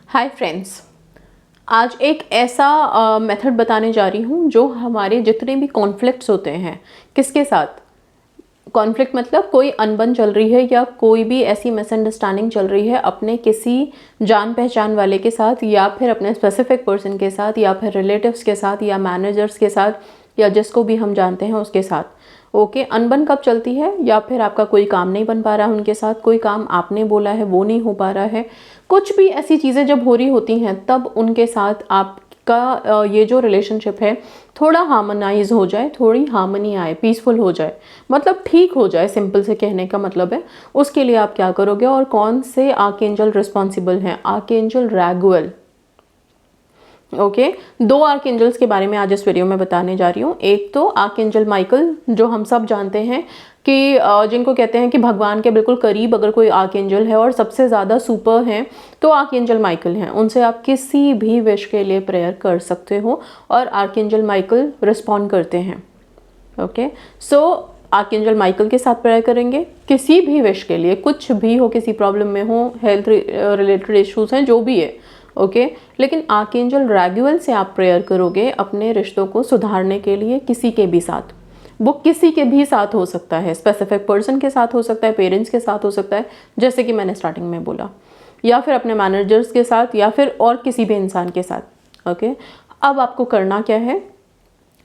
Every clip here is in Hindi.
हाय फ्रेंड्स, आज एक ऐसा मेथड बताने जा रही हूँ जो हमारे जितने भी कॉन्फ्लिक्ट्स होते हैं, किसके साथ कॉन्फ्लिक्ट मतलब कोई अनबन चल रही है या कोई भी ऐसी मिसअंडरस्टैंडिंग चल रही है अपने किसी जान पहचान वाले के साथ या फिर अपने स्पेसिफिक पर्सन के साथ या फिर रिलेटिव्स के साथ या मैनेजर्स के साथ या जिसको भी हम जानते हैं उसके साथ। ओके, अनबन कब चलती है? या फिर आपका कोई काम नहीं बन पा रहा है उनके साथ, कोई काम आपने बोला है वो नहीं हो पा रहा है, कुछ भी ऐसी चीज़ें जब हो रही होती हैं तब उनके साथ आपका ये जो रिलेशनशिप है थोड़ा हार्मोनाइज हो जाए, थोड़ी हार्मनी आए, पीसफुल हो जाए, मतलब ठीक हो जाए, सिंपल से कहने का मतलब है। उसके लिए आप क्या करोगे और कौन से आर्कएंजल रिस्पॉन्सिबल हैं? आर्कएंजल रैगुएल। ओके, दो आर्कएंजल्स के बारे में आज इस वीडियो में बताने जा रही हूँ। एक तो आर्कएंजल माइकल, जो हम सब जानते हैं कि जिनको कहते हैं कि भगवान के बिल्कुल करीब अगर कोई आर्कएंजल है और सबसे ज़्यादा सुपर हैं तो आर्कएंजल माइकल हैं। उनसे आप किसी भी विश के लिए प्रेयर कर सकते हो और आर्कएंजल माइकल रिस्पॉन्ड करते हैं। ओके, सो आर्कएंजल माइकल के साथ प्रेयर करेंगे किसी भी विश के लिए, कुछ भी हो, किसी प्रॉब्लम में हो, हेल्थ रिलेटेड इश्यूज हैं, जो भी है। ओके, लेकिन आर्कएंजल रैगुएल से आप प्रेयर करोगे अपने रिश्तों को सुधारने के लिए किसी के भी साथ। वो किसी के भी साथ हो सकता है, स्पेसिफिक पर्सन के साथ हो सकता है, पेरेंट्स के साथ हो सकता है, जैसे कि मैंने स्टार्टिंग में बोला, या फिर अपने मैनेजर्स के साथ या फिर और किसी भी इंसान के साथ। ओके, अब आपको करना क्या है?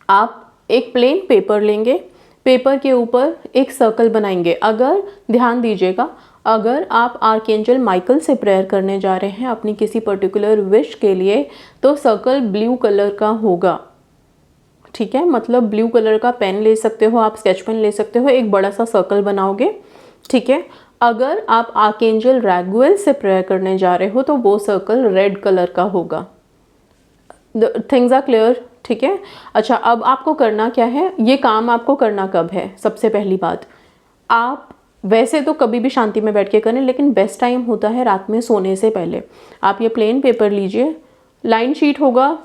आप एक प्लेन पेपर लेंगे, पेपर के ऊपर एक सर्कल बनाएंगे। अगर ध्यान दीजिएगा, अगर आप आर्कएंजल माइकल से प्रेयर करने जा रहे हैं अपनी किसी पर्टिकुलर विश के लिए तो सर्कल ब्लू कलर का होगा। ठीक है, मतलब ब्लू कलर का पेन ले सकते हो, आप स्केच पेन ले सकते हो, एक बड़ा सा सर्कल बनाओगे। ठीक है, अगर आप आर्कएंजल रैगुएल से प्रेयर करने जा रहे हो तो वो सर्कल रेड कलर का होगा। Things are clear? ठीक है, अच्छा, अब आपको करना क्या है? ये काम आपको करना कब है? सबसे पहली बात, आप वैसे तो कभी भी शांति में बैठ के करें, लेकिन बेस्ट टाइम होता है रात में सोने से पहले। आप ये प्लेन पेपर लीजिए, लाइन शीट होगा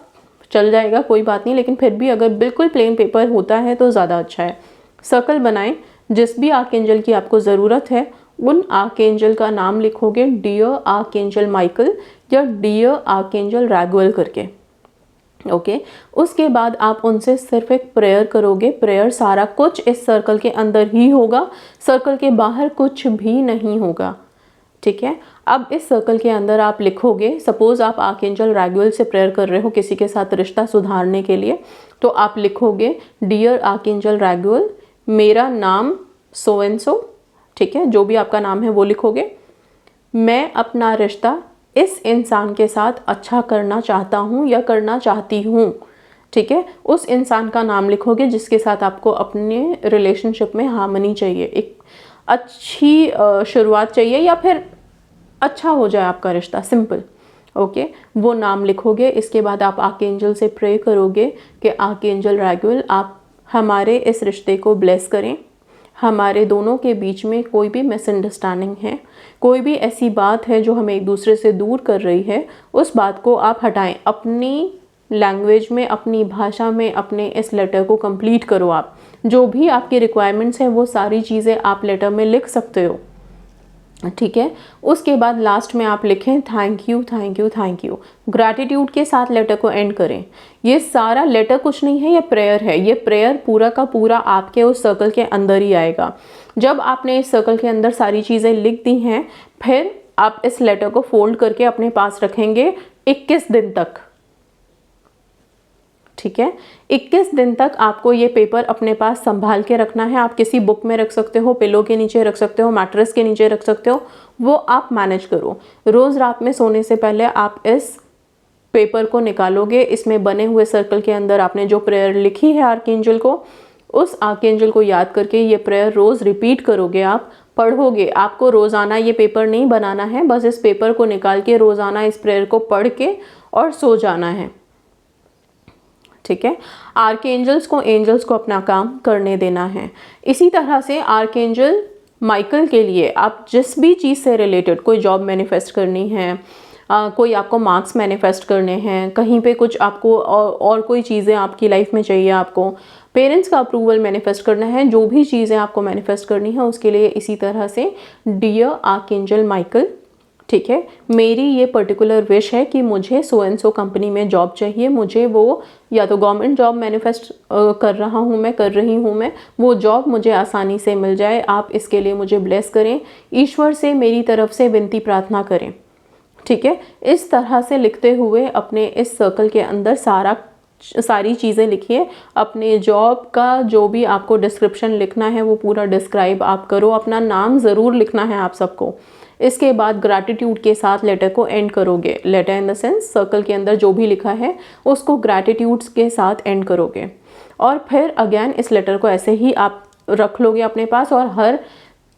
चल जाएगा, कोई बात नहीं, लेकिन फिर भी अगर बिल्कुल प्लेन पेपर होता है तो ज़्यादा अच्छा है। सर्कल बनाएं, जिस भी आर्कएंजल की आपको ज़रूरत है उन आर्कएंजल का नाम लिखोगे, डियर आर्कएंजल माइकल या डियर आर्कएंजल रैगुएल करके। ओके, उसके बाद आप उनसे सिर्फ एक प्रेयर करोगे। प्रेयर सारा कुछ इस सर्कल के अंदर ही होगा, सर्कल के बाहर कुछ भी नहीं होगा। ठीक है, अब इस सर्कल के अंदर आप लिखोगे, सपोज आप आर्कएंजल रैगुएल से प्रेयर कर रहे हो किसी के साथ रिश्ता सुधारने के लिए, तो आप लिखोगे, डियर आर्कएंजल रैगुएल, मेरा नाम सो एंड सो। ठीक है, जो भी आपका नाम है वो लिखोगे। मैं अपना रिश्ता इस इंसान के साथ अच्छा करना चाहता हूँ या करना चाहती हूँ। ठीक है, उस इंसान का नाम लिखोगे जिसके साथ आपको अपने रिलेशनशिप में हार्मनी चाहिए, एक अच्छी शुरुआत चाहिए या फिर अच्छा हो जाए आपका रिश्ता, सिंपल। ओके, वो नाम लिखोगे। इसके बाद आप आर्कएंजल से प्रे करोगे कि आर्कएंजल रैगुएल आप हमारे इस रिश्ते को ब्लेस करें, हमारे दोनों के बीच में कोई भी मिसअंडरस्टैंडिंग है, कोई भी ऐसी बात है जो हमें एक दूसरे से दूर कर रही है, उस बात को आप हटाएं। अपनी लैंग्वेज में, अपनी भाषा में अपने इस लेटर को कंप्लीट करो। आप जो भी आपकी रिक्वायरमेंट्स हैं वो सारी चीज़ें आप लेटर में लिख सकते हो। ठीक है, उसके बाद लास्ट में आप लिखें thank you thank you thank you, gratitude के साथ लेटर को एंड करें। ये सारा लेटर कुछ नहीं है, ये प्रेयर है। ये प्रेयर पूरा का पूरा आपके उस सर्कल के अंदर ही आएगा। जब आपने इस सर्कल के अंदर सारी चीज़ें लिख दी हैं, फिर आप इस लेटर को फोल्ड करके अपने पास रखेंगे 21 दिन तक। ठीक है, 21 दिन तक आपको ये पेपर अपने पास संभाल के रखना है। आप किसी बुक में रख सकते हो, पिलो के नीचे रख सकते हो, मैट्रेस के नीचे रख सकते हो, वो आप मैनेज करो। रोज़ रात में सोने से पहले आप इस पेपर को निकालोगे, इसमें बने हुए सर्कल के अंदर आपने जो प्रेयर लिखी है आर्कएंजल को, उस आर्कएंजल को याद करके ये प्रेयर रोज़ रिपीट करोगे, आप पढ़ोगे। आपको रोज़ाना ये पेपर नहीं बनाना है, बस इस पेपर को निकाल के रोज़ाना इस प्रेयर को पढ़ के और सो जाना है। ठीक है, आर्कएंजल्स को, एंजल्स को अपना काम करने देना है। इसी तरह से आर्कएंजल माइकल के लिए आप जिस भी चीज़ से रिलेटेड, कोई जॉब मैनिफेस्ट करनी है, कोई आपको मार्क्स मैनिफेस्ट करने हैं, कहीं पे कुछ आपको और कोई चीज़ें आपकी लाइफ में चाहिए, आपको पेरेंट्स का अप्रूवल मैनिफेस्ट करना है, जो भी चीज़ें आपको मैनिफेस्ट करनी है उसके लिए इसी तरह से डियर आर्कएंजल माइकल ठीक है, मेरी ये पर्टिकुलर विश है कि मुझे सो एंड सो कंपनी में जॉब चाहिए, मुझे वो या तो गवर्नमेंट जॉब मैनिफेस्ट कर रही हूँ मैं, वो जॉब मुझे आसानी से मिल जाए। आप इसके लिए मुझे ब्लेस करें, ईश्वर से मेरी तरफ से विनती प्रार्थना करें। ठीक है, इस तरह से लिखते हुए अपने इस सर्कल के अंदर सारी चीज़ें लिखिए। अपने जॉब का जो भी आपको डिस्क्रिप्शन लिखना है वो पूरा डिस्क्राइब आप करो। अपना नाम ज़रूर लिखना है आप सबको। इसके बाद ग्रैटिट्यूड के साथ लेटर को एंड करोगे। Letter in the sense circle के अंदर जो भी लिखा है उसको ग्रैटिट्यूड्स के साथ एंड करोगे। और फिर अगेन इस लेटर को ऐसे ही आप रख लोगे अपने पास, और हर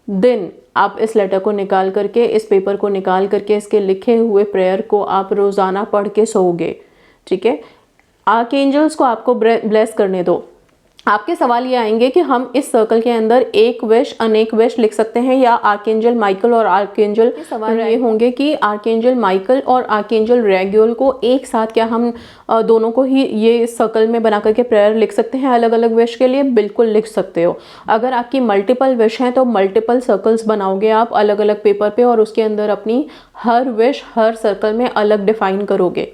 दिन आप इस लेटर को निकाल करके, इस पेपर को निकाल करके, इसके लिखे हुए प्रेयर को आप रोज़ाना पढ़ के सोओगे। ठीक है, आर्कएंजल्स को आपको ब्लेस करने दो। आपके सवाल ये आएंगे कि हम इस सर्कल के अंदर एक विश अनेक विश लिख सकते हैं या आर्कएंजल माइकल और आर्कएंजल, सवाल ये होंगे कि आर्कएंजल माइकल और आर्कएंजल रैगुएल को एक साथ क्या हम दोनों को ही ये सर्कल में बना करके प्रेयर लिख सकते हैं अलग अलग विश के लिए? बिल्कुल लिख सकते हो। अगर आपकी मल्टीपल विश हैं तो मल्टीपल सर्कल्स बनाओगे आप अलग अलग पेपर पे, और उसके अंदर अपनी हर विश हर सर्कल में अलग डिफाइन करोगे।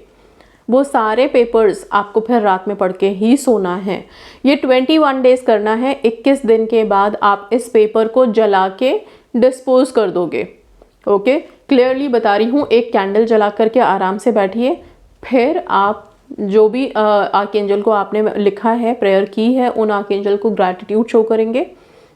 वो सारे पेपर्स आपको फिर रात में पढ़ के ही सोना है। ये 21 डेज करना है। 21 दिन के बाद आप इस पेपर को जला के डिस्पोज कर दोगे। ओके, क्लियरली बता रही हूँ। एक कैंडल जला करके आराम से बैठिए। फिर आप जो भी आर्कएंजल को आपने लिखा है, प्रेयर की है, उन आर्कएंजल को ग्रैटिट्यूड शो करेंगे।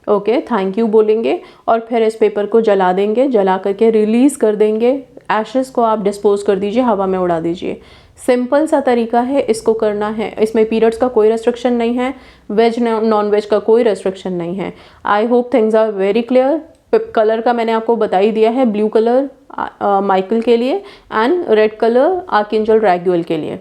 ओके, थैंक यू बोलेंगे, और फिर इस पेपर को जला देंगे। जला करके रिलीज कर देंगे। एशेस को आप डिस्पोज कर दीजिए, हवा में उड़ा दीजिए। सिंपल सा तरीका है, इसको करना है। इसमें पीरियड्स का कोई रेस्ट्रिक्शन नहीं है, वेज नॉन वेज का कोई रेस्ट्रिक्शन नहीं है। I hope things are very clear. Colour का मैंने आपको बता ही दिया है, ब्लू कलर माइकल के लिए एंड रेड कलर आर्कएंजल रैगुएल के लिए।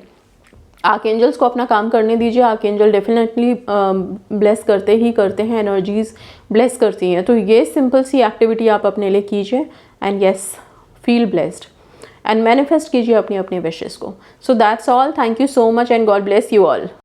आर्कएंजल्स को अपना काम करने दीजिए। आर्कएंजल डेफिनेटली ब्लेस करते ही करते हैं, एनर्जीज ब्लेस करती हैं। तो ये सिंपल सी एक्टिविटी आप अपने लिए कीजिए and yes, feel blessed and manifest कीजिए अपनी अपनी विशेस को। So that's all. Thank you so much and God bless you all.